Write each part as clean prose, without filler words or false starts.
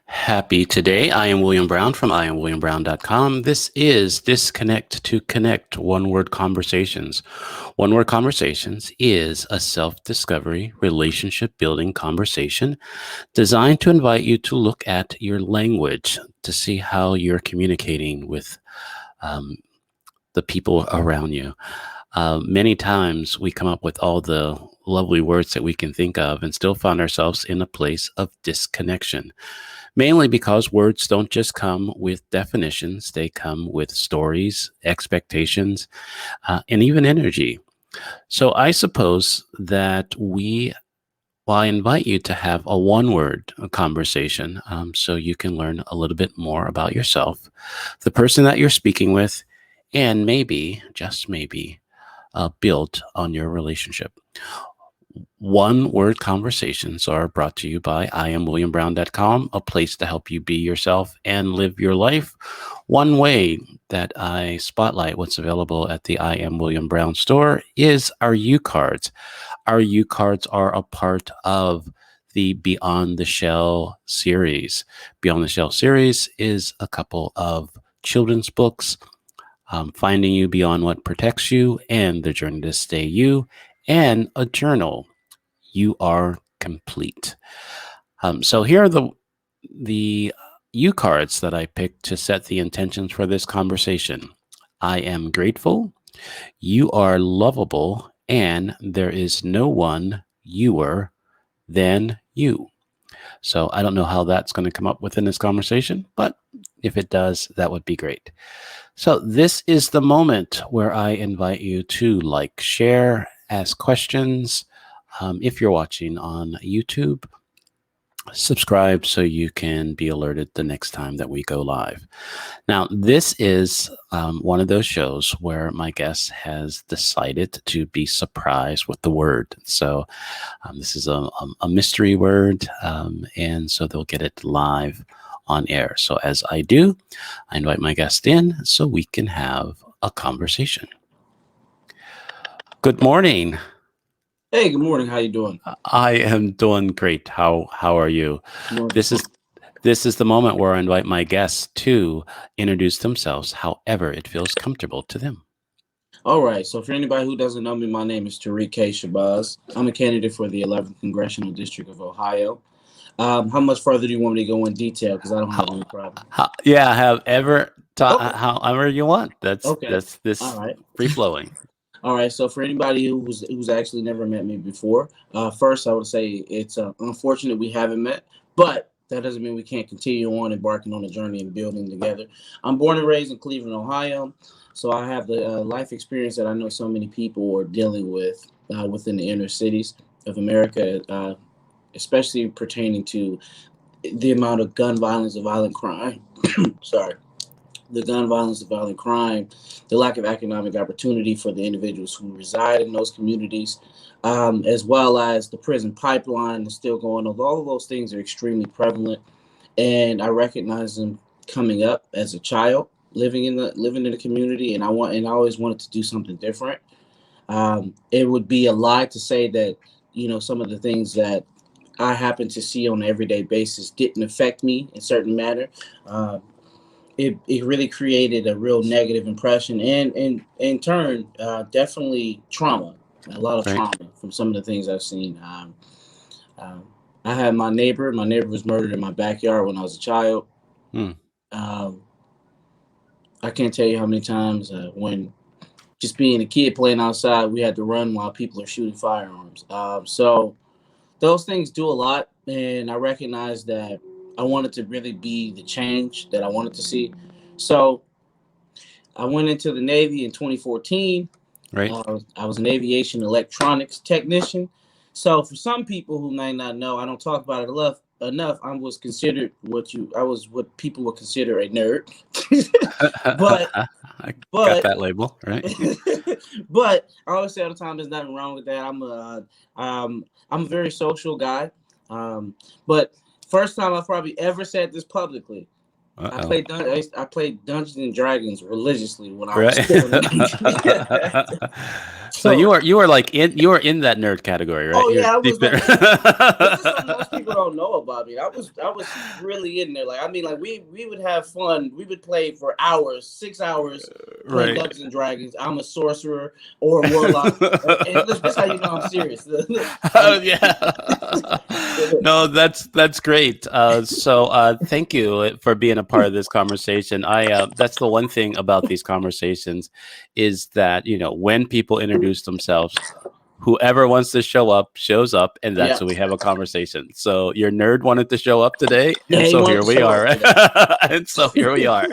Happy today. I am William Brown from IamWilliamBrown.com. This is Disconnect to Connect One Word Conversations. One Word Conversations is a self-discovery, relationship-building conversation designed to invite you to look at your language to see how you're communicating with um, the people around you. Many times we come up with all the lovely words that we can think of and still find ourselves in a place of disconnection. Mainly because words don't just come with definitions, they come with stories, expectations, and even energy. So I suppose that I invite you to have a one word conversation so you can learn a little bit more about yourself, the person that you're speaking with, and maybe, just maybe, build on your relationship. One word conversations are brought to you by IamWilliamBrown.com, a place to help you be yourself and live your life. One way that I spotlight what's available at the I Am William Brown store is our U cards. Our U cards are a part of the Beyond the Shell series. Beyond the Shell series is a couple of children's books, Finding You Beyond What Protects You and The Journey to Stay You, and a journal. You are complete. So here are the U cards that I picked to set the intentions for this conversation. I am grateful. You are lovable, and there is no one youer than you. So I don't know how that's going to come up within this conversation, but if it does, that would be great. So this is the moment where I invite you to like, share, ask questions. If you're watching on YouTube, subscribe so you can be alerted the next time that we go live. Now, this is one of those shows where my guest has decided to be surprised with the word. So this is a mystery word, and so they'll get it live on air. So as I do, I invite my guest in so we can have a conversation. Good morning. Hey, good morning. How you doing? I am doing great. How are you? This Wonderful. is this is the moment where I invite my guests to introduce themselves however it feels comfortable to them. All right. So, for anybody who doesn't know me, my name is Tariq Shabazz. I'm a candidate for the 11th Congressional District of Ohio. How much further do you want me to go in detail? Because I don't have How, any problem. yeah, however Okay. however you want. That's Okay. that's All this right. free flowing. All right. So, for anybody who's actually never met me before, first I would say it's unfortunate we haven't met, but that doesn't mean we can't continue on embarking on a journey and building together. I'm born and raised in Cleveland, Ohio, so I have the life experience that I know so many people are dealing with within the inner cities of America, especially pertaining to the amount of gun violence and violent crime. Sorry, the gun violence and violent crime, the lack of economic opportunity for the individuals who reside in those communities, as well as the prison pipeline is still going on. All of those things are extremely prevalent, and I recognize them coming up as a child, living in the community, and I always wanted to do something different. It would be a lie to say that some of the things that I happen to see on an everyday basis didn't affect me in certain manner. Um, it really created a real negative impression, and in turn definitely trauma, a lot of Right. trauma from some of the things I've seen. Um, I had my neighbor was murdered in my backyard when I was a child. Hmm. um, I can't tell you how many times when just being a kid playing outside, we had to run while people are shooting firearms. So those things do a lot, and I recognize that I wanted to really be the change that I wanted to see. So I went into the Navy in 2014. Right. I was an aviation electronics technician. So for some people who may not know, I don't talk about it enough. I was what people would consider a nerd. but I got but that label, right? but I always say all the time, there's nothing wrong with that. I'm a very social guy. But first time I've probably ever said this publicly. Uh-oh. I played Dungeons and Dragons religiously when I was Right. still in the Navy. So So, you are like you are in that nerd category, right? oh You're yeah, I deep was there. like, this is something most people don't know about me. I was really in there. Like, I mean, like we would have fun. We would play for hours, 6 hours, playing Right. Dungeons and Dragons. I'm a sorcerer or a warlock. And this is how you know I'm serious. Oh I'm, yeah. No, that's great. Thank you for being a part of this conversation. I That's the one thing about these conversations is that when people introduce themselves, whoever wants to show up shows up, and that's yeah, when we have a conversation. So your nerd wanted to show up today, yeah. and He so wanted here to we show are. up today. And so here we are.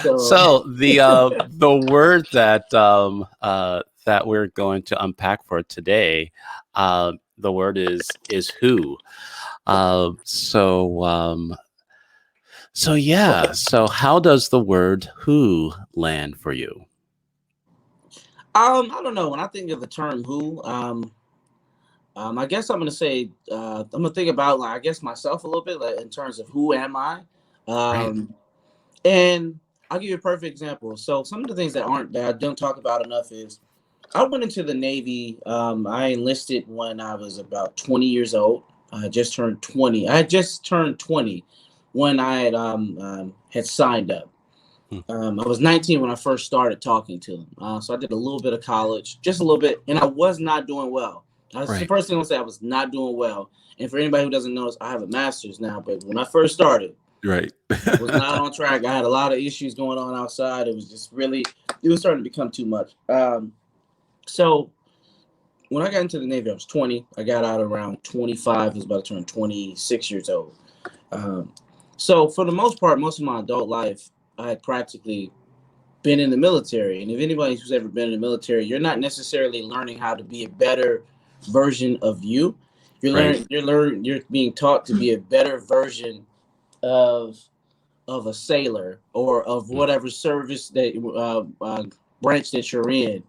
So So the word that we're going to unpack for today, the word is who. So yeah. So how does the word who land for you? I don't know. When I think of the term "who," I guess I'm gonna say I'm gonna think about, like, I guess myself a little bit, like, in terms of who am I, Right. um, and I'll give you a perfect example. So some of the things that I don't talk about enough is I went into the Navy. I enlisted when I was about 20 years old. I just turned 20. I had just turned 20 when I had signed up. Hmm. I was 19 when I first started talking to them. So I did a little bit of college, just a little bit, and I was not doing well. That's the Right. first thing I'll say. I was not doing well. And for anybody who doesn't know, I have a master's now, but when I first started, Right. was not on track. I had a lot of issues going on outside. It was just really, it was starting to become too much. So when I got into the Navy, I was 20. I got out around 25. I was about to turn 26 years old. Um, so for the most part, most of my adult life, I had practically been in the military. And if anybody who's ever been in the military, you're not necessarily learning how to be a better version of you. Right. You're being taught to be a better version of a sailor or of Mm. whatever service that branch that you're in.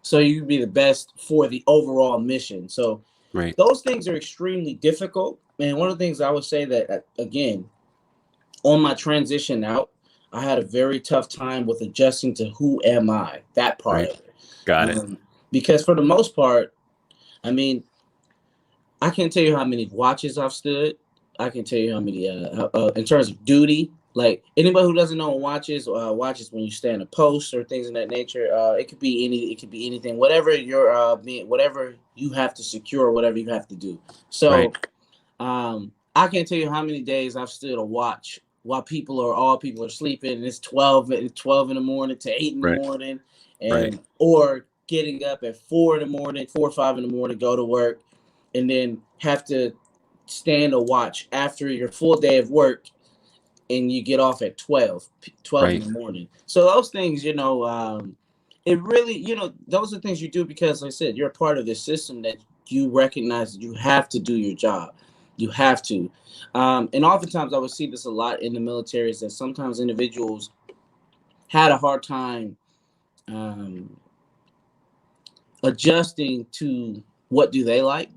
So you can be the best for the overall mission. So Right. those things are extremely difficult. And one of the things I would say that, again, on my transition out, I had a very tough time with adjusting to who am I, that part Right. of it. Got it. Because for the most part, I mean, I can't tell you how many watches I've stood. I can tell you how many, in terms of duty. Like, anybody who doesn't know watches when you stand a post or things of that nature. It could be anything, whatever whatever you have to secure, whatever you have to do. Right. So, I can't tell you how many days I've stood a watch while all people are sleeping, and it's 12 in the morning to 8 in the Right. morning, Right. and or getting up at 4 in the morning, 4 or 5 in the morning, go to work, and then have to stand a watch after your full day of work, and you get off at 12 in Right. the morning. So those things, it really, those are things you do because, like I said, you're a part of this system that you recognize that you have to do your job. You have to. And oftentimes I would see this a lot in the military is that sometimes individuals had a hard time um, adjusting to what do they like.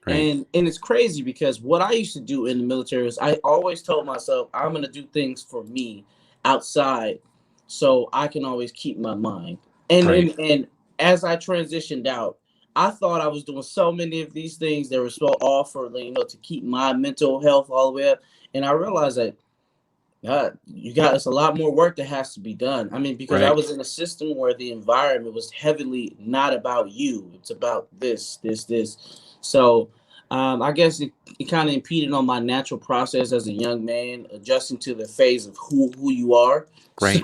Right. And it's crazy because what I used to do in the military is I always told myself I'm going to do things for me outside so I can always keep my mind. And, Right. and and as I transitioned out, I thought I was doing so many of these things that were so offered, to keep my mental health all the way up. And I realized that it's a lot more work that has to be done. I mean, because I Right. was in a system where the environment was heavily not about you; it's about this, this, this. So, I guess it kind of impeded on my natural process as a young man, adjusting to the phase of who you are. Right.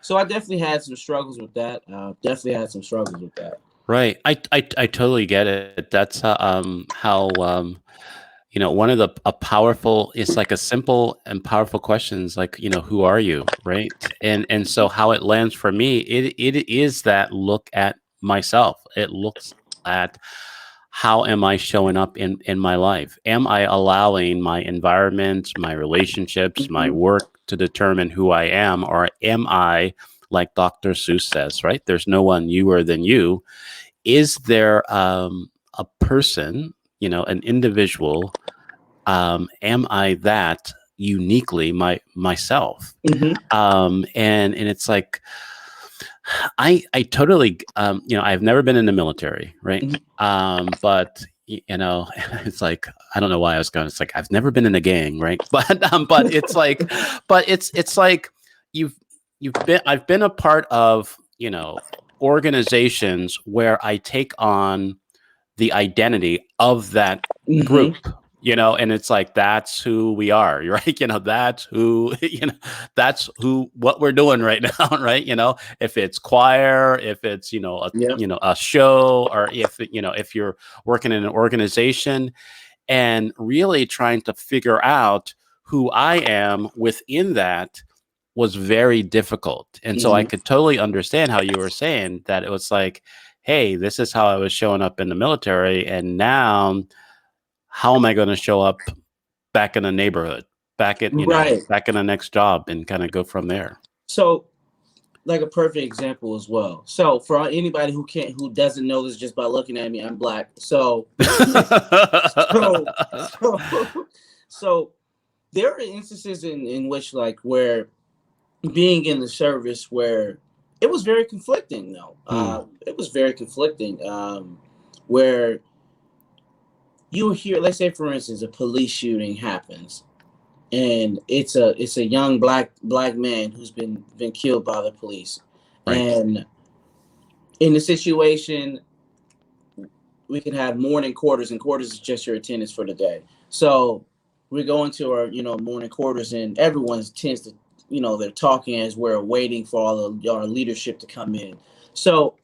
So I definitely had some struggles with that. Definitely had some struggles with that. Right. I totally get it. That's how one of the a powerful, it's like a simple and powerful questions like, who are you? Right. And so how it lands for me, it is that look at myself. It looks at how am I showing up in my life? Am I allowing my environment, my relationships, my Mhm. work to determine who I am, or am I, like Dr. Seuss says, right? There's no one newer than you. Is there a person, an individual? Am I that uniquely myself. Mm-hmm. And it's like, I totally, I've never been in the military, right? But it's like, I don't know why I was going. It's like I've never been in a gang, right? But it's like, it's like you've I've been a part of organizations where I take on the identity of that Mm-hmm. group, and it's like, that's who we are, right? That's who, that's what we're doing right now, right? If it's choir, if it's, Yeah. a show, or if you're working in an organization, and really trying to figure out who I am within that was very difficult. And so I Mm-hmm. could totally understand how you were saying that. It was like, hey, this is how I was showing up in the military. And now how am I going to show up back in the neighborhood, Right. back in the next job, and kind of go from there? So, like a perfect example as well. So for anybody who doesn't know this just by looking at me, I'm black. So so so, so there are instances in which, like, where being in the service where it was very conflicting though. It was very conflicting. Where you hear, let's say for instance, a police shooting happens, and it's a young black man who's been killed by the police. Right. And in the situation, we can have morning quarters, and quarters is just your attendance for the day. So we go into our morning quarters, and everyone tends to they're talking as we're waiting for all of our leadership to come in. So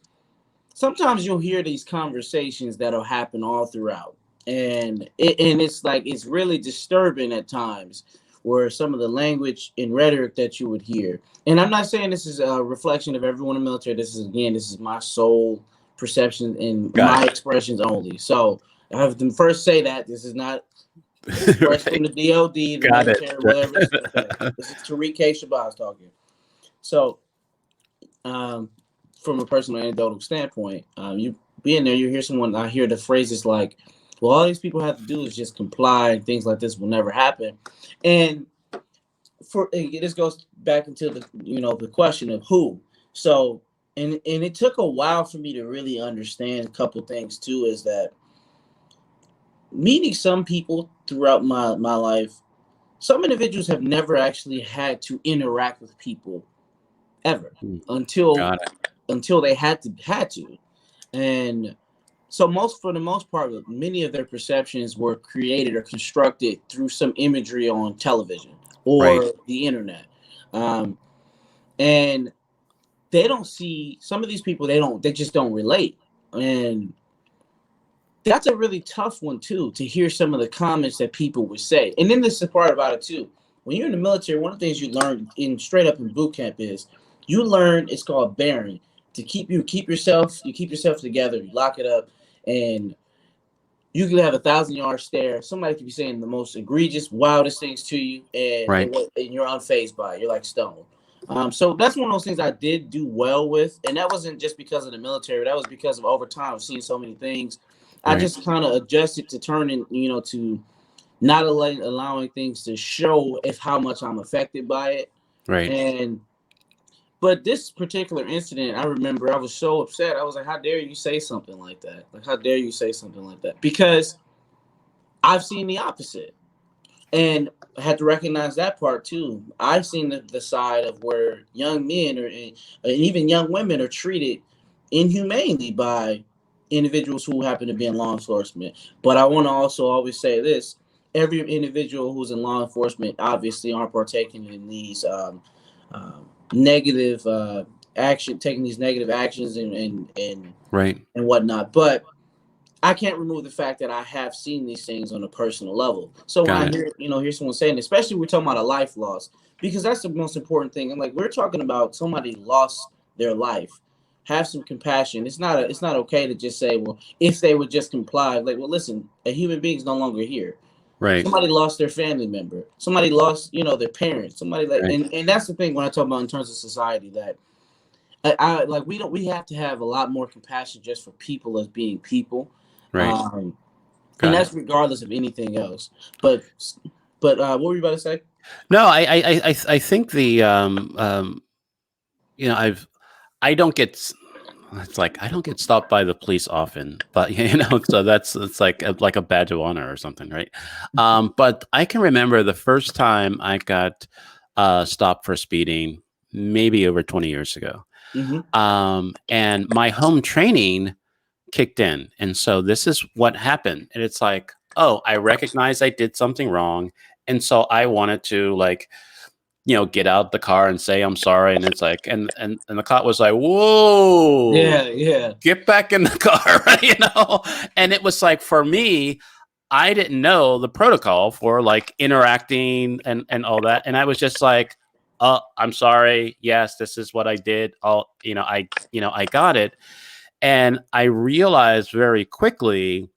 sometimes you'll hear these conversations that'll happen all throughout, and it's like, it's really disturbing at times, where some of the language and rhetoric that you would hear. And I'm not saying this is a reflection of everyone in the military. This is my sole perception and Got my it. expressions only. So I have to first say that this is not expressed from Right. the DOD, the Got it. military, whatever. Okay, this is Tariq Shabazz talking. So, um, from a personal anecdotal standpoint, you being there, you hear someone. I hear the phrases like, "Well, all these people have to do is just comply, and things like this will never happen." And this goes back into the question of who. So, and it took a while for me to really understand a couple things too. Is that meeting some people throughout my life, some individuals have never actually had to interact with people ever until Got it. they had to. And so for the most part, many of their perceptions were created or constructed through some imagery on television Right. or the internet. And they don't see some of these people, they just don't relate. And that's a really tough one too, to hear some of the comments that people would say. And then this is the part about it too. When you're in the military, one of the things you learn in straight up in boot camp is you learn, it's called bearing, to keep yourself together, you lock it up, and you can have 1,000-yard stare. Somebody could be saying the most egregious, wildest things to you, Right. and you're unfazed by it. You're like stone. So that's one of those things I did do well with, and that wasn't just because of the military. That was because of over time seeing so many things. I Right. just kind of adjusted to turning, to not allowing things to show if how much I'm affected by it. Right. And but this particular incident, I remember I was so upset. I was like, "How dare you say something like that? Like, how dare you say something like that?" Because I've seen the opposite, and I had to recognize that part too. I've seen the side of where young men and even young women are treated inhumanely by individuals who happen to be in law enforcement. But I want to also always say this: every individual who's in law enforcement obviously aren't partaking in these negative taking these negative actions Right. and whatnot. But I can't remove the fact that I have seen these things on a personal level. So when Got I it. hear someone saying, especially we're talking about a life loss, because that's the most important thing. And like, we're talking about somebody lost their life. Have some compassion. It's not okay to just say, well, if they would just comply. Like, well, listen, a human being's no longer here. Right. Somebody lost their family member. Somebody lost, their parents. Somebody like, Right. and that's the thing when I talk about in terms of society, that I like, we have to have a lot more compassion just for people as being people. Right. Um, and Got that's it. regardless of anything else. But what were you about to say? No, I think the you know, I don't get it's like I don't get stopped by the police often, but so it's like a badge of honor or something, right? But I can remember the first time I got stopped for speeding, maybe over 20 years ago. Mm-hmm. And my home training kicked in, and so this is what happened, and it's like, oh, I recognize I did something wrong, and so I wanted to like get out the car and say I'm sorry. And it's like, and the cop was like, whoa, Yeah, yeah. get back in the car. And it was like, for me, I didn't know the protocol for like interacting and all that. And I was just like, I'm sorry. Yes, this is what I did. I got it. And I realized very quickly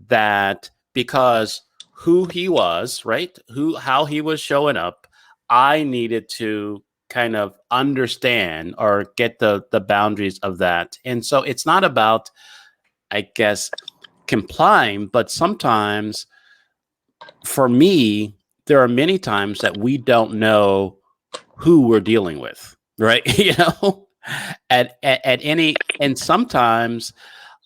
that because who he was, right? How he was showing up, I needed to kind of understand or get the boundaries of that. And so it's not about, I guess, complying, but sometimes for me, there are many times that we don't know who we're dealing with, right? At any, and sometimes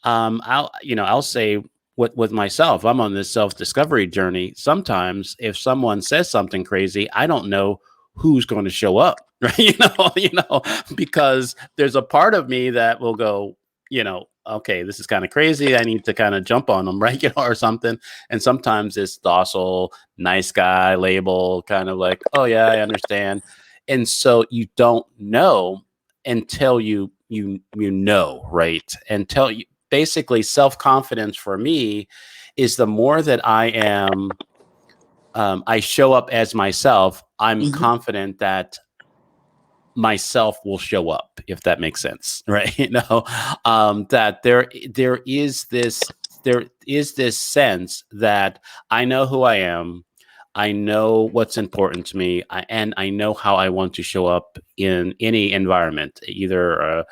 I'll say with myself, I'm on this self-discovery journey. Sometimes if someone says something crazy, I don't know who's going to show up, right? Because there's a part of me that will go, okay, this is kind of crazy. I need to kind of jump on them, right? Or something. And sometimes it's docile, nice guy label, kind of like, oh yeah, I understand. And so you don't know until you know, right? Until you basically self-confidence for me is the more that I show up as myself, I'm Mm-hmm. confident that myself will show up, if that makes sense, right? That there is this sense that I know who I am, I know what's important to me, and I know how I want to show up in any environment, either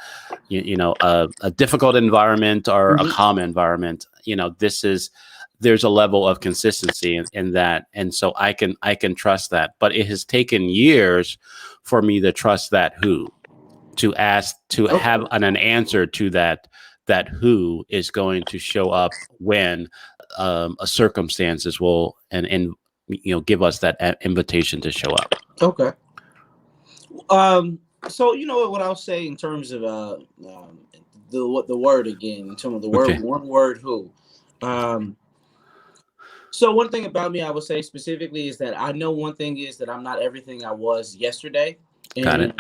a difficult environment or a Mm-hmm. calm environment. There's a level of consistency in that, and so I can trust that. But it has taken years for me to trust that who, to ask, to have an answer to that who is going to show up when a circumstances will and give us that invitation to show up. Okay. So what I'll say in terms of the word again, in terms of the word, Okay, one word who. So one thing about me, I would say specifically, is that I know one thing is that I'm not everything I was yesterday, got and it.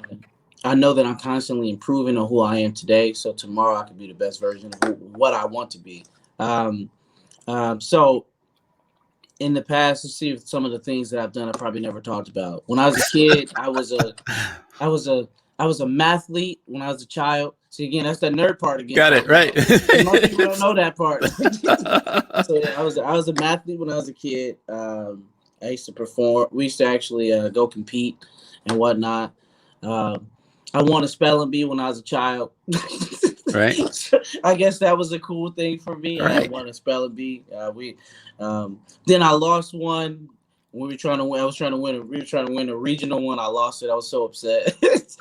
I know that I'm constantly improving on who I am today. So tomorrow I can be the best version of what I want to be. Um, so in the past, let's see if some of the things that I've done I probably never talked about. When I was a kid, I was a I was a mathlete when I was a child. See, again, that's that nerd part again. Got it right. Most people don't know that part. So yeah, I was a mathlete when I was a kid. I used to perform. We used to actually go compete and whatnot. Um, I won a spelling bee when I was a child. Right. So I guess that was a cool thing for me. I Right. won a spelling bee. Then I lost one. We were trying to win. I was trying to win. We were trying to win a regional one. I lost it. I was so upset.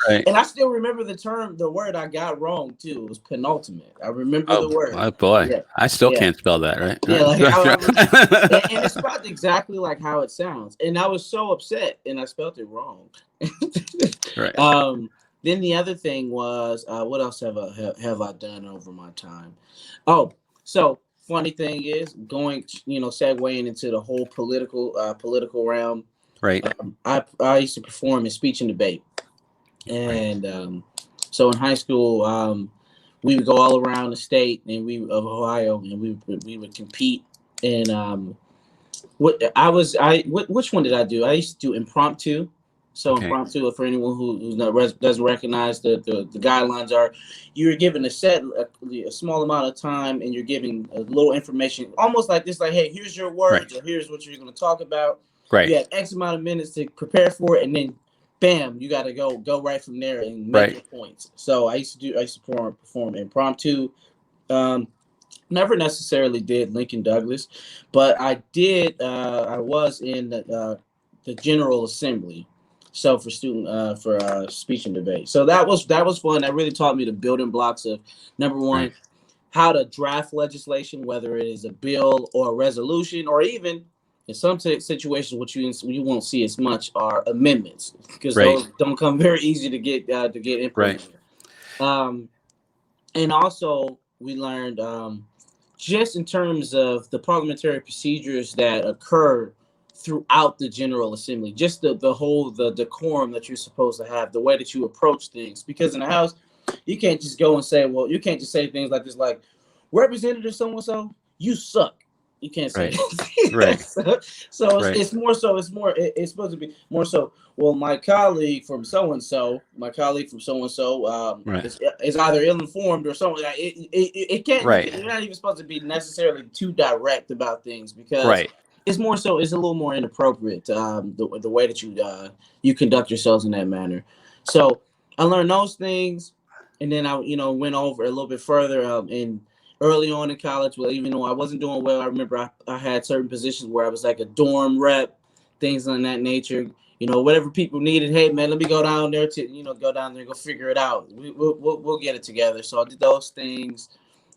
Right. And I still remember the word I got wrong too. It was penultimate. I remember the Oh, word. oh boy, Yeah, I still yeah, can't spell that. Right. yeah. Like and it's Right. spelled exactly like how it sounds. And I was so upset, and I spelled it wrong. Right. Then the other thing was, what else have I done over my time? Oh, so funny thing is going, segueing into the whole political realm. Right. I used to perform in speech and debate, Right. and so in high school, we would go all around the state and of Ohio, and we would compete. And which one did I do? I used to do impromptu. So Okay. impromptu, for anyone who's not doesn't recognize the guidelines are, you're given a small amount of time, and you're giving a little information, almost like this, like, hey, here's your Right. words, or here's what you're going to talk about. Right. You have X amount of minutes to prepare for it, and then bam, you got to go right from there and make Right. your points. So I used to perform impromptu. Never necessarily did Lincoln Douglas, but I did. I was in the the General Assembly. So for speech and debate. So that was fun. That really taught me the building blocks of number Right. one, how to draft legislation, whether it is a bill or a resolution, or even in some situations, what you won't see as much are amendments, because Right. those don't come very easy to get Right. implemented. Um, and also we learned just in terms of the parliamentary procedures that occur throughout the General Assembly, just the decorum that you're supposed to have, the way that you approach things. Because in the House, you can't just go and say, well, you can't just say things like this, like, Representative so and so, you suck. You can't say Right. that. Right. So Right. it's more so, it's supposed to be more so, well, my colleague from so and so, Right. is either ill informed or something. Like it can't. Right. You're not even supposed to be necessarily too direct about things, because Right. it's more so. It's a little more inappropriate, the way that you conduct yourselves in that manner. So I learned those things, and then I went over a little bit further in early on in college. Well, even though I wasn't doing well, I remember I had certain positions where I was like a dorm rep, things of that nature. Whatever people needed. Hey, man, let me go down there and go figure it out. We'll get it together. So I did those things.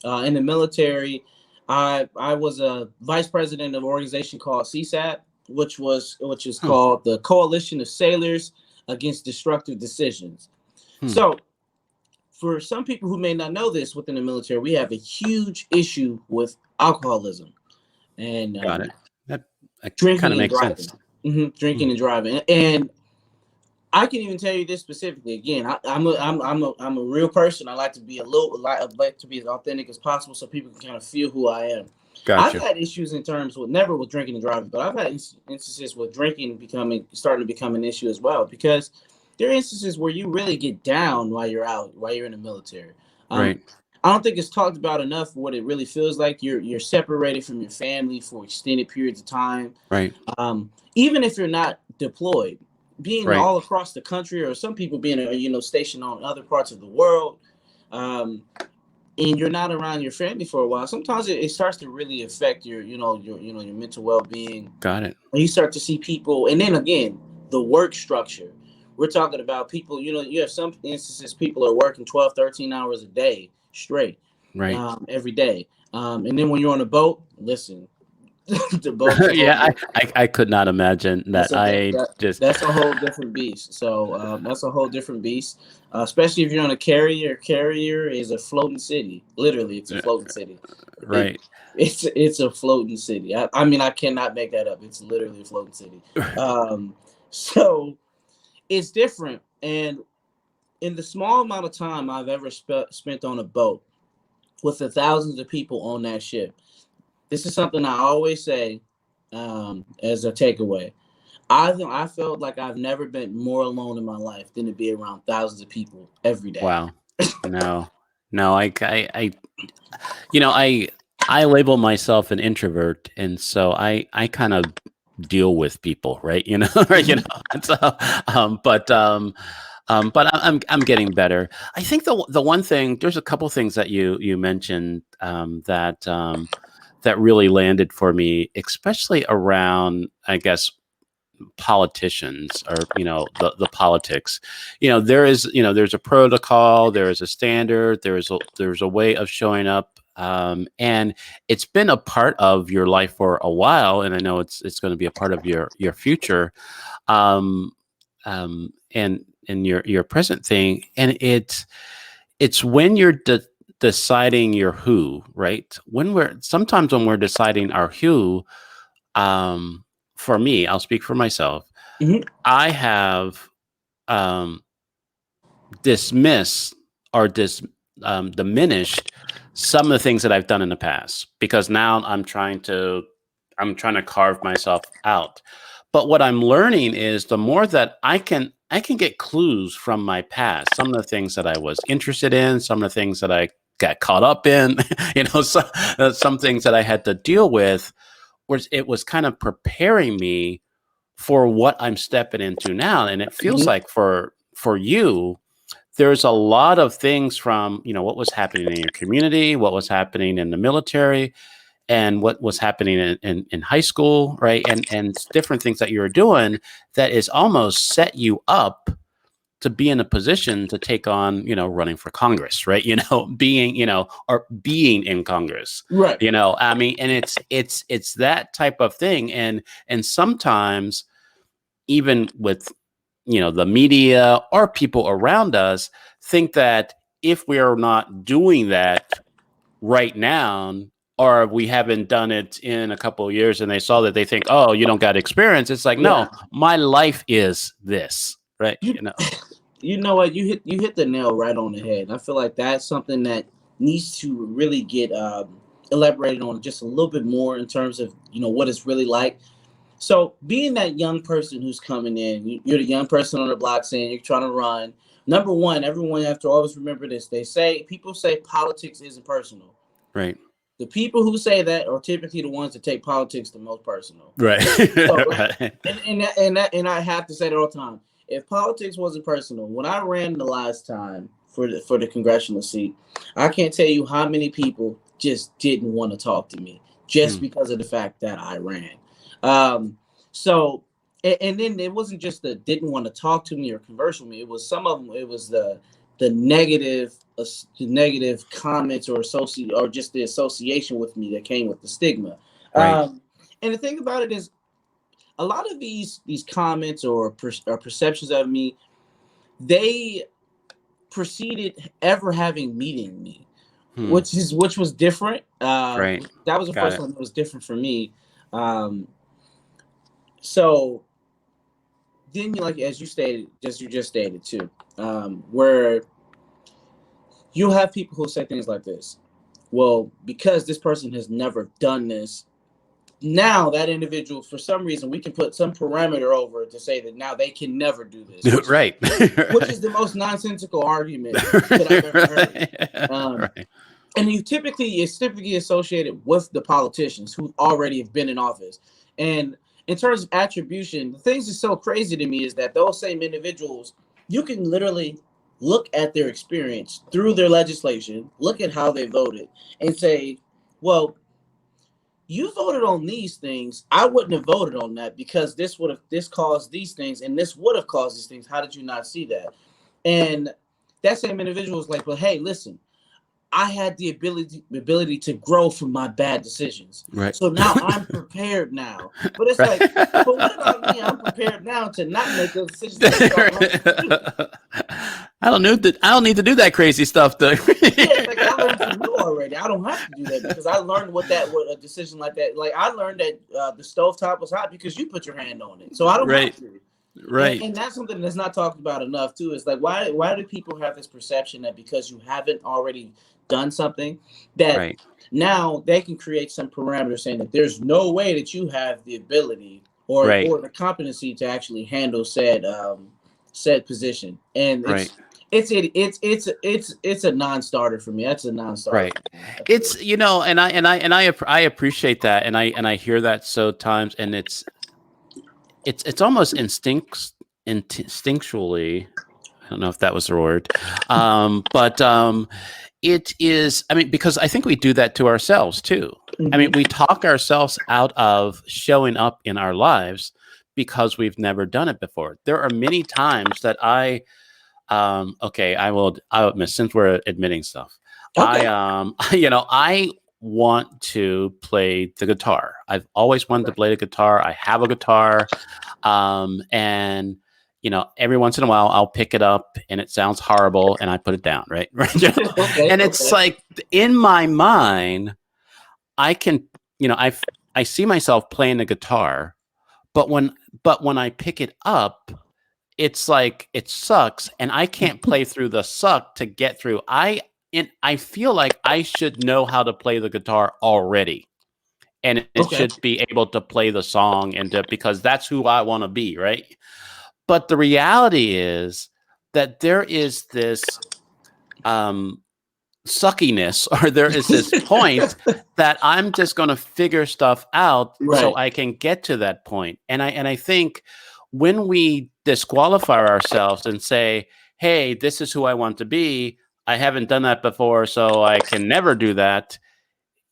In the military, I was a vice president of an organization called CSAT, which is Hmm. called the Coalition of Sailors Against Destructive Decisions. Hmm. So for some people who may not know this, within the military, we have a huge issue with alcoholism and Got it. That kind drinking of and makes driving. sense. Hmm. Drinking and driving. And I can even tell you this specifically. Again, I'm a real person. I like to be I like to be as authentic as possible, so people can kind of feel who I am. I've Gotcha. had issues in terms with never with drinking and driving, but I've had instances with drinking starting to become an issue as well, because there are instances where you really get down while you're in the military. Um, Right. I don't think it's talked about enough what it really feels like. You're separated from your family for extended periods of time. Right. Even if you're not deployed, being Right. all across the country, or some people being stationed on other parts of the world, um, and you're not around your family for a while, sometimes it starts to really affect your mental well-being. Got it. And you start to see people, and then again, the work structure. We're talking about people, you have some instances people are working 12, 13 hours a day straight, Right. every day. And then when you're on a boat, listen, the boat's a whole Yeah, different. I could not imagine That's that. a I just that's a whole different beast. So that's a whole different beast, especially if you're on a carrier. Carrier is a floating city. Literally, it's a floating city. It right. it's a floating city. I mean, I cannot make that up. It's literally a floating city. So it's different. And in the small amount of time I've ever spent on a boat with the thousands of people on that ship, this is something I always say as a takeaway. I felt like I've never been more alone in my life than to be around thousands of people every day. Wow. No. No, I I label myself an introvert, and so I kind of deal with people, right? Right, Mhm. And so, but I'm getting better. I think the one thing, there's a couple things that you mentioned that really landed for me, especially around, I guess, politicians, or the politics. There's a protocol, there is a standard, there's a way of showing up, and it's been a part of your life for a while, and I know it's going to be a part of your future, um, and your present thing, and it's when you're deciding your who, right? When we're deciding our who, um, for me, I'll speak for myself. Mhm. I have um, dismissed or diminished some of the things that I've done in the past, because now I'm trying to carve myself out. But what I'm learning is, the more that I can get clues from my past, some of the things that I was interested in, some of the things that I got caught up in, some things that I had to deal with, was it was kind of preparing me for what I'm stepping into now. And it feels Mhm. like for you, there's a lot of things from what was happening in your community, what was happening in the military, and what was happening in high school, right? And different things that you were doing that is almost set you up to be in a position to take on, running for Congress, right? Being, or being in Congress, Right. I mean, and it's that type of thing. And sometimes even with, the media or people around us think that if we are not doing that right now, or we haven't done it in a couple of years and they saw that, they think, oh, you don't got experience. It's like, no, my life is this, right? You know what, you hit the nail right on the head. I feel like that's something that needs to really get elaborated on just a little bit more in terms of what it's really like. So being that young person who's coming in, you're the young person on the block saying you're trying to run. Number one, everyone have to always remember this. People say politics isn't personal. Right. The people who say that are typically the ones that take politics the most personal. Right. So, Right. And I have to say that all the time. If politics wasn't personal, when I ran the last time for the congressional seat, I can't tell you how many people just didn't want to talk to me just because of the fact that I ran. So, and then it wasn't just the didn't want to talk to me or converse with me. It was some of them. It was the negative comments or just the association with me that came with the stigma. Right. And the thing about it is, a lot of these comments or perceptions of me, they preceded ever having meeting me, which was different. Right. That was the first one that was different for me. So then, like as you just stated too, where you have people who say things like this. Well, because this person has never done this, now that individual, for some reason, we can put some parameter over it to say that now they can never do this. Right. Which is the most nonsensical argument that I've ever heard. Right. And it's typically associated with the politicians who already have been in office. And in terms of attribution, the things that's so crazy to me is that those same individuals, you can literally look at their experience through their legislation, look at how they voted, and say, well, you voted on these things. I wouldn't have voted on that because this caused these things and this would have caused these things. How did you not see that? And that same individual is like, well, hey, listen, I had the ability to grow from my bad decisions. Right. So now I'm prepared now. But it's like, but what about me? I'm prepared now to not make those decisions. I don't need to do that crazy stuff though. Yeah, like I learned from you already. I don't have to do that because I learned what a decision like that. Like I learned that the stovetop was hot because you put your hand on it. So I don't have to. Right. And that's something that's not talked about enough too. Is like why do people have this perception that because you haven't already done something that now they can create some parameters saying that there's no way that you have the ability or the competency to actually handle said position. And it's a non-starter for me. That's a non-starter. Right. It's and I appreciate that, and I hear that so times, and it's almost instinctually. I don't know if that was the word, but it is. I mean, because I think we do that to ourselves too. I mean, we talk ourselves out of showing up in our lives because we've never done it before. There are many times that I will admit, since we're admitting stuff. Okay. I want to play the guitar. I've always wanted to play the guitar. I have a guitar. And every once in a while I'll pick it up and it sounds horrible and I put it down. Right. And it's like in my mind, I can, I see myself playing the guitar, but when I pick it up, it's like it sucks and I can't play through the suck to get through. I feel like I should know how to play the guitar already. And it should be able to play the song because that's who I want to be, right? But the reality is that there is this suckiness, or there is this point that I'm just going to figure stuff out so I can get to that point. And I think when we disqualify ourselves and say, hey, this is who I want to be, I haven't done that before, so I can never do that.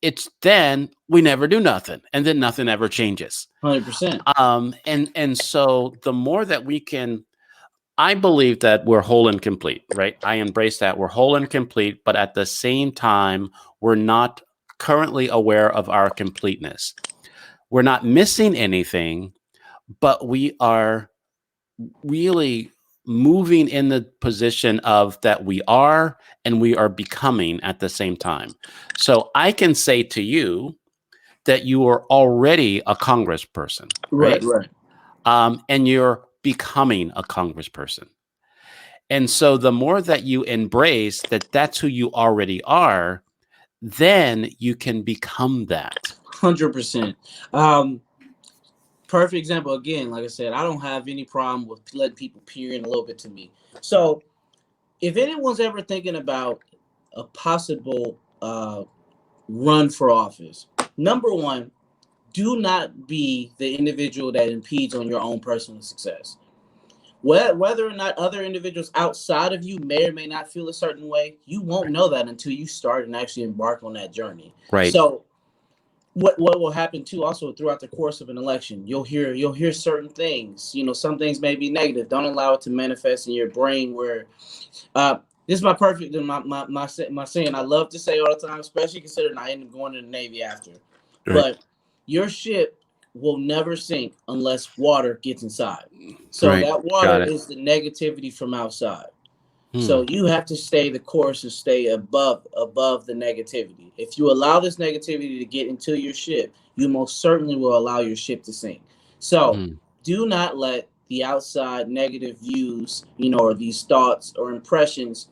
it's then we never do nothing, and then nothing ever changes. 100%. And so the more that we can, I believe that we're whole and complete, right? I embrace that we're whole and complete, but at the same time, we're not currently aware of our completeness. We're not missing anything, but we are really moving in the position of that we are and we are becoming at the same time. So I can say to you that you are already a congressperson, Right, right? right. And you're becoming a congressperson. And so the more that you embrace that that's who you already are, then you can become that. 100%. Um, Perfect example again, like I said, I don't have any problem with letting people peer in a little bit to me. So if anyone's ever thinking about a possible run for office, number one, do not be the individual that impedes on your own personal success. Whether or not other individuals outside of you may or may not feel a certain way, you won't know that until you start and actually embark on that journey. Right. So what will happen too also throughout the course of an election, you'll hear certain things, some things may be negative. Don't allow it to manifest in your brain where uh this is my perfect my saying I love to say all the time, especially considering I end up going to the Navy after. Right. But your ship will never sink unless water gets inside. So Right. that water Got it. is the negativity from outside. So Hmm. you have to stay the course and stay above the negativity. If you allow this negativity to get into your ship, you most certainly will allow your ship to sink. So Hmm. do not let the outside negative views, or these thoughts or impressions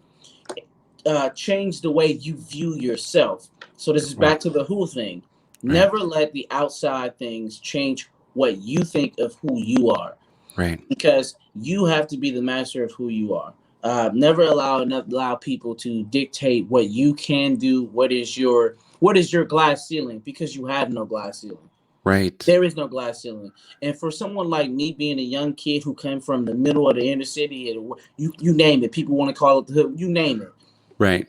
change the way you view yourself. So this is Right. back to the who thing. Right. Never let the outside things change what you think of who you are, Right. because you have to be the master of who you are. Never allow people to dictate what you can do. What is your glass ceiling? Because you have no glass ceiling. Right. There is no glass ceiling. And for someone like me, being a young kid who came from the middle of the inner city, and you name it, people want to call it the hood, you name it. Right.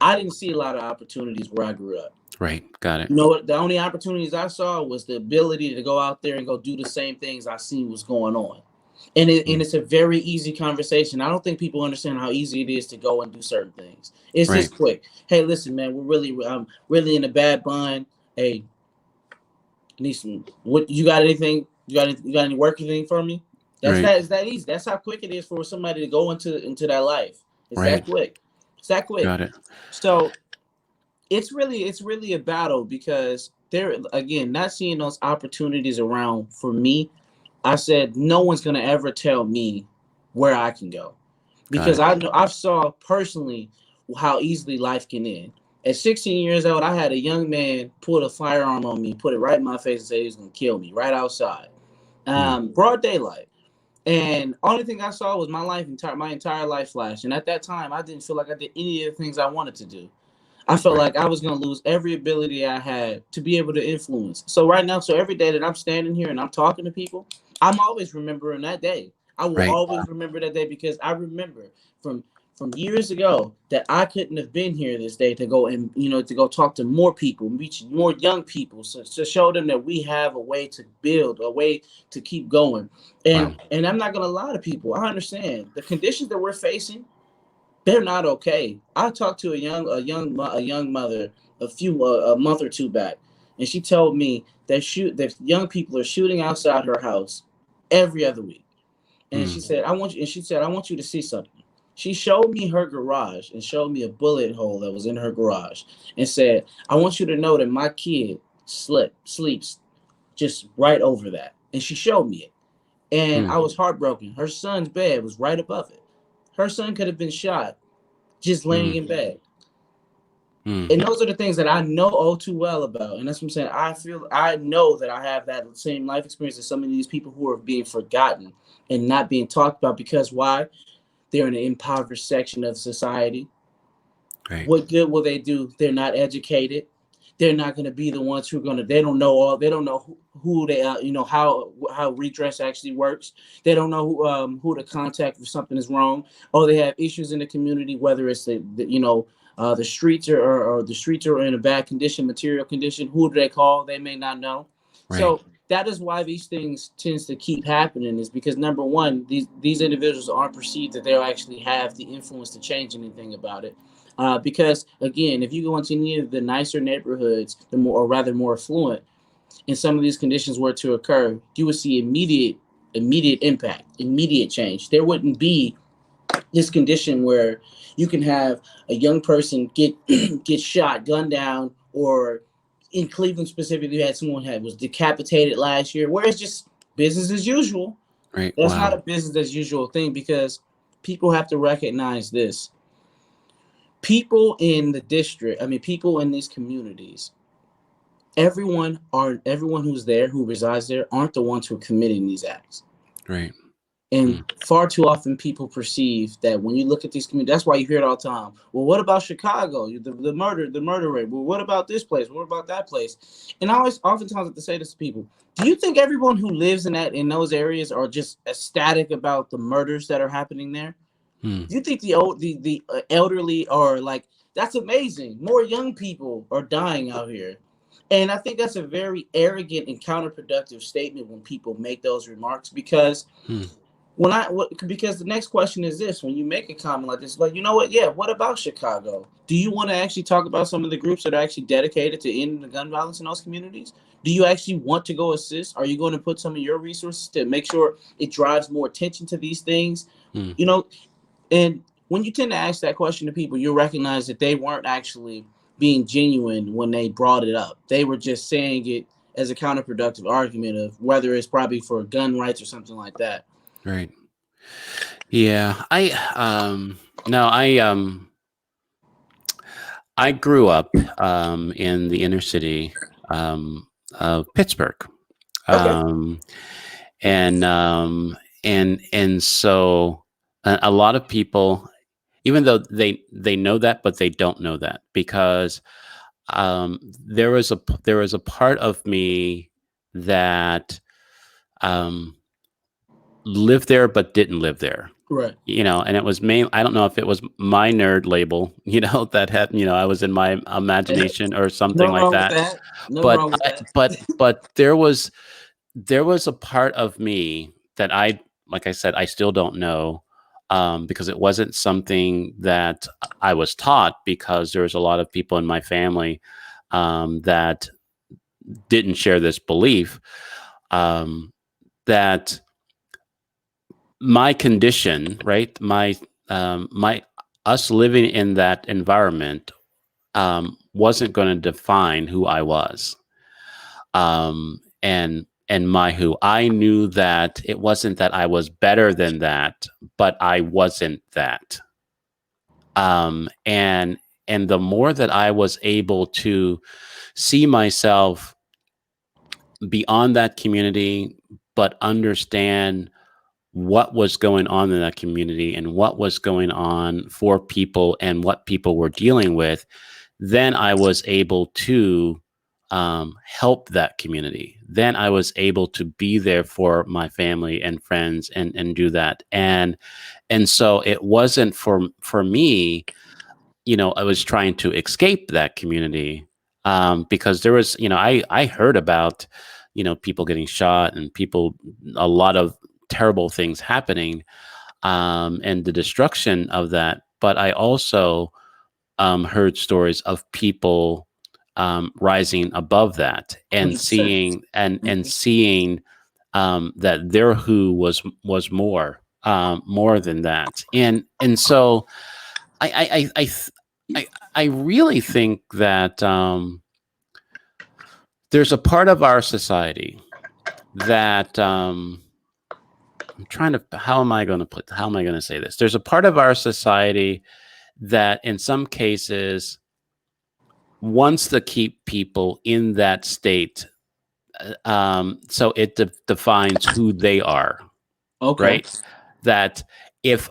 I didn't see a lot of opportunities where I grew up. Right. Got it. You know what? The only opportunities I saw was the ability to go out there and go do the same things I seen was going on. And Hmm. it's a very easy conversation. I don't think people understand how easy it is to go and do certain things. It's Right. just quick. Hey, listen, man, we're really in a bad bind. Hey, need some. What you got? Anything? You got any work anything for me? That's Right. that. It's that easy. That's how quick it is for somebody to go into that life. It's that Right. quick. It's that quick. Got it. So it's really a battle, because there again, not seeing those opportunities around for me. I said no one's gonna ever tell me where I can go, Got because it. I know I've saw personally how easily life can end. At 16 years old, I had a young man put a firearm on me, put it right in my face, and say he was gonna kill me right outside, Hmm. broad daylight. And only thing I saw was my entire life flash. And at that time, I didn't feel like I did any of the things I wanted to do. I felt Right. like I was going to lose every ability I had to be able to influence. So right now, so every day that I'm standing here and I'm talking to people, I'm always remembering that day. I will Right. always remember that day, because I remember from from years ago that I couldn't have been here this day to go and to go talk to more people, reach more young people, so to show them that we have a way to build, a way to keep going. Wow. And I'm not gonna lie to people. I understand the conditions that we're facing, they're not okay. I talked to a young mother a month or two back, and she told me that young people are shooting outside her house every other week. And Hmm. she said, I want you to see something. She showed me her garage and showed me a bullet hole that was in her garage, and said, I want you to know that my kid sleeps just right over that. And she showed me it. And Hmm. I was heartbroken. Her son's bed was right above it. Her son could have been shot just laying Hmm. in bed. Hmm. And those are the things that I know all too well about. And that's what I'm saying. I know that I have that same life experience as some of these people who are being forgotten and not being talked about, because why? They're in an impoverished section of society. Right. What good will they do? They're not educated. They're not going to be the ones who are going to. They don't know who they are. How redress actually works. They don't know who to contact if something is wrong, or they have issues in the community. Whether it's The streets or the streets are in a bad condition, material condition. Who do they call? They may not know. Right. So that is why these things tends to keep happening, is because number one, these individuals aren't perceived that they'll actually have the influence to change anything about it. Because again, if you go into any of the nicer neighborhoods, the more, or rather more affluent, and some of these conditions were to occur, you would see immediate impact, immediate change. There wouldn't be this condition where you can have a young person get get shot, gunned down, or in Cleveland specifically, you had someone had was decapitated last year, where it's just business as usual. Right. That's not Wow. a business as usual thing, because people have to recognize this. People in the district, I mean, people in these communities, everyone who's there, who resides there, aren't the ones who are committing these acts. Right. And Mm. far too often people perceive that when you look at these communities, that's why you hear it all the time. Well, what about Chicago? The murder rate. Well, what about this place? What about that place? And I always oftentimes have to say this to people. Do you think everyone who lives in those areas are just ecstatic about the murders that are happening there? Mm. Do you think the elderly are like, that's amazing? More young people are dying out here. And I think that's a very arrogant and counterproductive statement when people make those remarks, because Mm. because the next question is this: when you make a comment like this, like, you know what, yeah, what about Chicago? Do you want to actually talk about some of the groups that are actually dedicated to ending the gun violence in those communities? Do you actually want to go assist? Are you going to put some of your resources to make sure it drives more attention to these things? Mm. You know, and when you tend to ask that question to people, you'll recognize that they weren't actually being genuine when they brought it up. They were just saying it as a counterproductive argument of whether it's probably for gun rights or something like that. Right. Yeah. No, I grew up in the inner city of Pittsburgh. Okay. Um, and so a lot of people, even though they know that, but they don't know that, because there was a part of me that um, lived there but didn't live there. Right. And it was I don't know if it was my nerd label, that had, I was in my imagination or something No like wrong with that. that. No But wrong with that. there was a part of me that like I said, I still don't know, because it wasn't something that I was taught, because there was a lot of people in my family that didn't share this belief, um, that my condition, right, my us living in that environment wasn't going to define who I was, and my who. I knew that it wasn't that I was better than that, but I wasn't that. And the more that I was able to see myself beyond that community, but understand what was going on in that community and what was going on for people and what people were dealing with, then I was able to help that community. Then I was able to be there for my family and friends and do that. And so it wasn't for me, I was trying to escape that community, because there was, I heard about, people getting shot and a lot of terrible things happening, and the destruction of that. But I also heard stories of people rising above that, and 100%. seeing that their who was more than that. And so I I I th- I really think that there's a part of our society that I'm trying to how am I going to say this? There's a part of our society that in some cases wants to keep people in that state, so it defines who they are, Okay. right? That if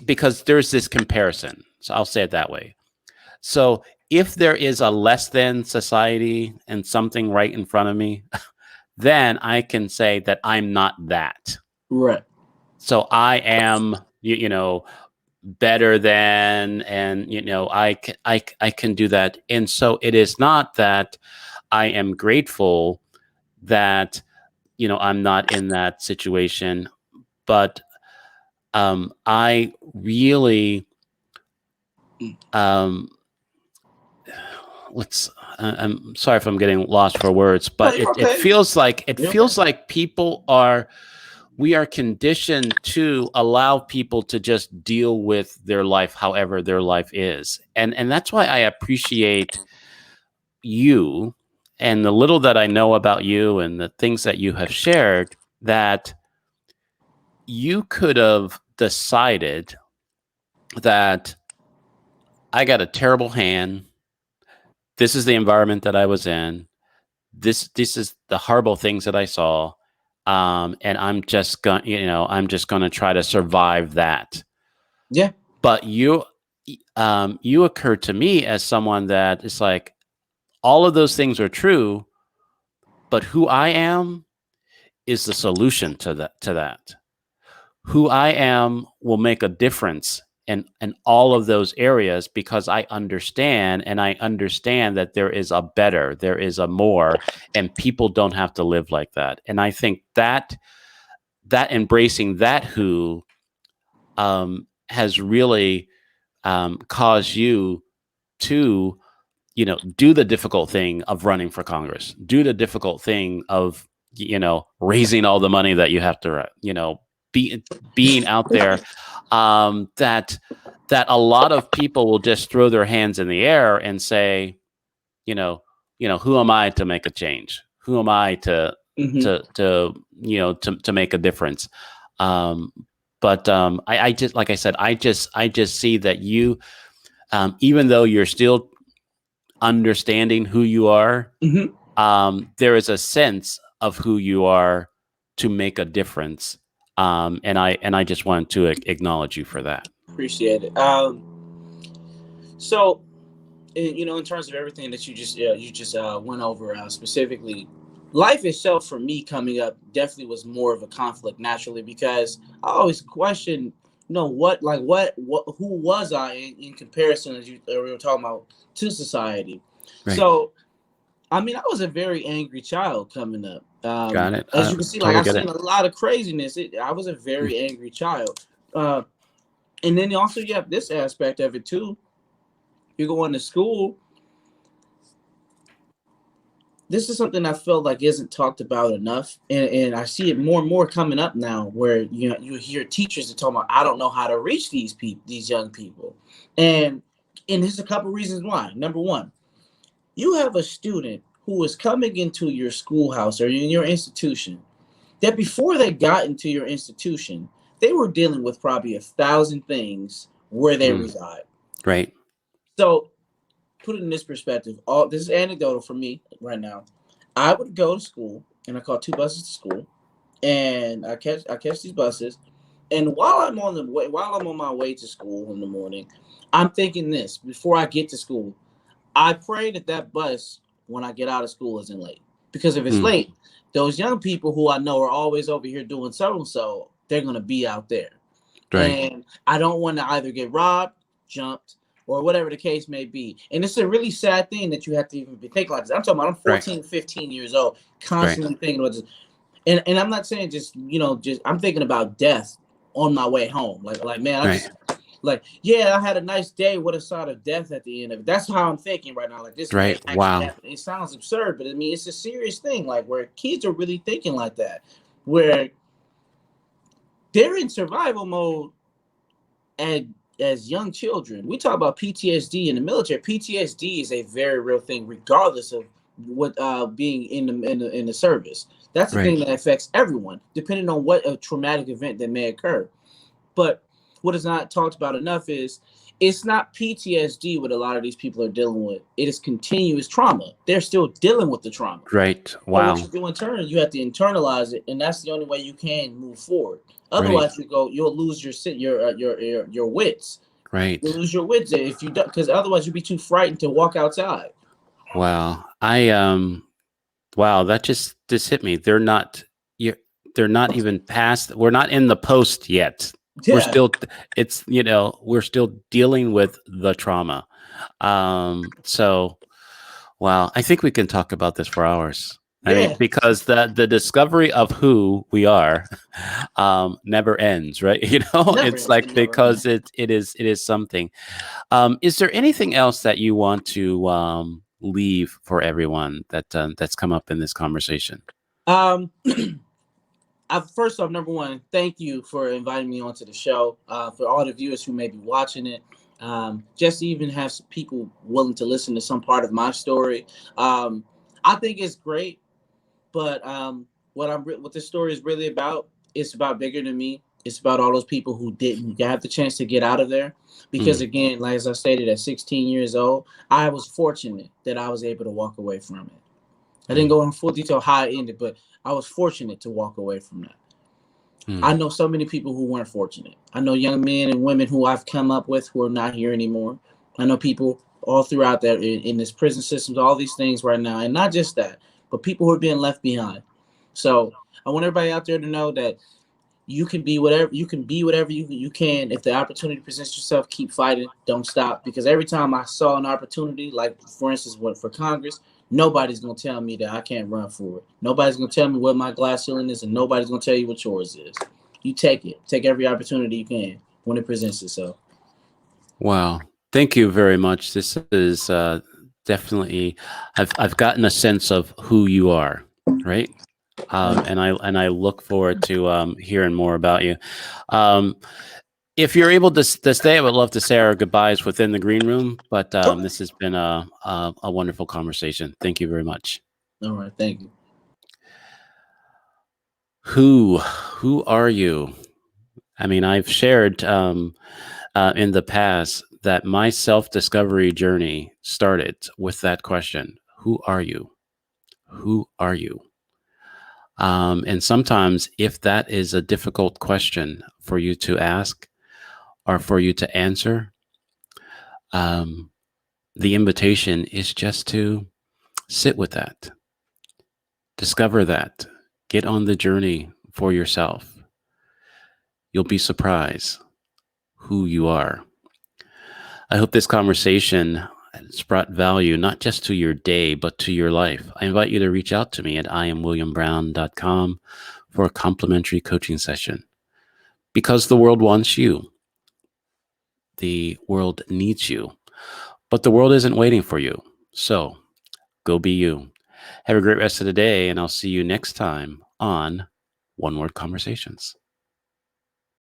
because there's this comparison, so I'll say it that way. So if there is a less than society and something right in front of me, then I can say that I'm not that. Right. So I am, better than, and I can do that. And so it is not that I am grateful that I'm not in that situation, but I really um, let's I'm sorry if I'm getting lost for words, No, but you're it okay. feels like You're okay. we are conditioned to allow people to just deal with their life however their life is. And that's why I appreciate you and the little that I know about you and the things that you have shared, that you could have decided that I got a terrible hand. This is the environment that I was in. This is the horrible things that I saw. And I'm just going to try to survive that. Yeah. But you occurred to me as someone that is like, all of those things are true, but who I am is the solution to that. Who I am will make a difference in all of those areas, because I understand, and I understand that there is a better, there is a more, and people don't have to live like that. And I think that embracing that who has really caused you to do the difficult thing of running for Congress, do the difficult thing of raising all the money that you have to be being out there, that a lot of people will just throw their hands in the air and say, you know who am I to make a change, who am I to Hmm. to make a difference. But I just, like I said, I just see that you, even though you're still understanding who you are, Hmm. there is a sense of who you are to make a difference. And I just wanted to acknowledge you for that. Appreciate it. So, in terms of everything that you just went over, specifically, life itself for me coming up definitely was more of a conflict naturally, because I always question, who was I in comparison, as we were talking about, to society. Right. So, I mean, I was a very angry child coming up. Got it. As you can see, like, Totally I've get seen it. a lot of craziness. I was a Mm. very angry child. Uh, and then also you have this aspect of it too. You go into school. This is something I feel like isn't talked about enough, and I see it more and more coming up now, where you hear teachers that talk about, I don't know how to reach these young people, and there's a couple reasons why. Number one, you have a student who is coming into your schoolhouse or in your institution, that before they got into your institution, they were dealing with probably 1,000 things where they Mm. reside. Right. So put it in this perspective. All this is anecdotal for me right now. I would go to school and I caught two buses to school, and I catch these buses, and while I'm on my way to school in the morning, I'm thinking this before I get to school. I pray that bus, when I get out of school, isn't late, because if it's Mm. late, those young people who I know are always over here doing so and so, they're gonna be out there, Right. and I don't want to either get robbed, jumped, or whatever the case may be. And it's a really sad thing that you have to even be thinking like this. I'm talking about, I'm Right. 14, 15 years old, Right. constantly thinking about this. And I'm not saying just I'm thinking about death on my way home. Like man, I Right. just like, yeah, I had a nice day. What a side of death at the end of it. That's how I'm thinking right now. Like, this may Right. actually Wow. happen. It sounds absurd, but I mean, it's a serious thing. Like, where kids are really thinking like that, where they're in survival mode and as young children. We talk about PTSD in the military. PTSD is a very real thing, regardless of what being in the service. That's the Right. thing that affects everyone, depending on what a traumatic event that may occur. But what is not talked about enough is, it's not PTSD what a lot of these people are dealing with. It is continuous trauma. They're still dealing with the trauma. Right. So what Wow. you do in turn, you have to internalize it, and that's the only way you can move forward. Right. Otherwise, you'll lose your wits. Right. You'll lose your wits if you don't, because otherwise you'll be too frightened to walk outside. Wow. Wow, that just hit me. They're not, you they're not even past, we're not in the post yet. We're Yeah, still, it's, we're still dealing with the trauma. So, wow, I think we can talk about this for hours. I mean, yeah, because the discovery of who we are never ends, right? never It's ends. like, It never because ends. it is something. Is there anything else that you want to leave for everyone that's come up in this conversation? Um, first off, number one, thank you for inviting me onto the show. For all the viewers who may be watching it, just to even have some people willing to listen to some part of my story, I think it's great. But what this story is really about, it's about bigger than me. It's about all those people who didn't have the chance to get out of there. Because Mm, again, like as I stated, at 16 years old, I was fortunate that I was able to walk away from it. I didn't mm, go in full detail how it ended, but I was fortunate to walk away from that. I mm, know so many people who weren't fortunate. I know young men and women who I've come up with who are not here anymore. I know people all throughout that in this prison systems, all these things right now, and not just that, but people who are being left behind. So I want everybody out there to know that you can. If the opportunity presents yourself, keep fighting, don't stop, because every time I saw an opportunity, like for instance what for Congress, nobody's going to tell me that I can't run for it. Nobody's going to tell me what my glass ceiling is, and nobody's going to tell you what yours is. You take every opportunity you can when it presents itself. wow. Thank you very much. This is definitely, I've gotten a sense of who you are, right? And I look forward to hearing more about you. Um, if you're able to stay, I would love to say our goodbyes within the green room. But Okay. this has been a wonderful conversation. Thank you very much. All right, thank you. Who are you? I mean, I've shared in the past that my self-discovery journey started with that question: Who are you? Who are you? And sometimes, if that is a difficult question for you to ask or for you to answer, um, the invitation is just to sit with that, discover that, get on the journey for yourself. You'll be surprised who you are. I hope this conversation has brought value not just to your day, but to your life. I invite you to reach out to me at IamWilliamBrown.com for a complimentary coaching session. Because the world wants you, the world needs you, but the world isn't waiting for you. So go be you. Have a great rest of the day, and I'll see you next time on One Word Conversations.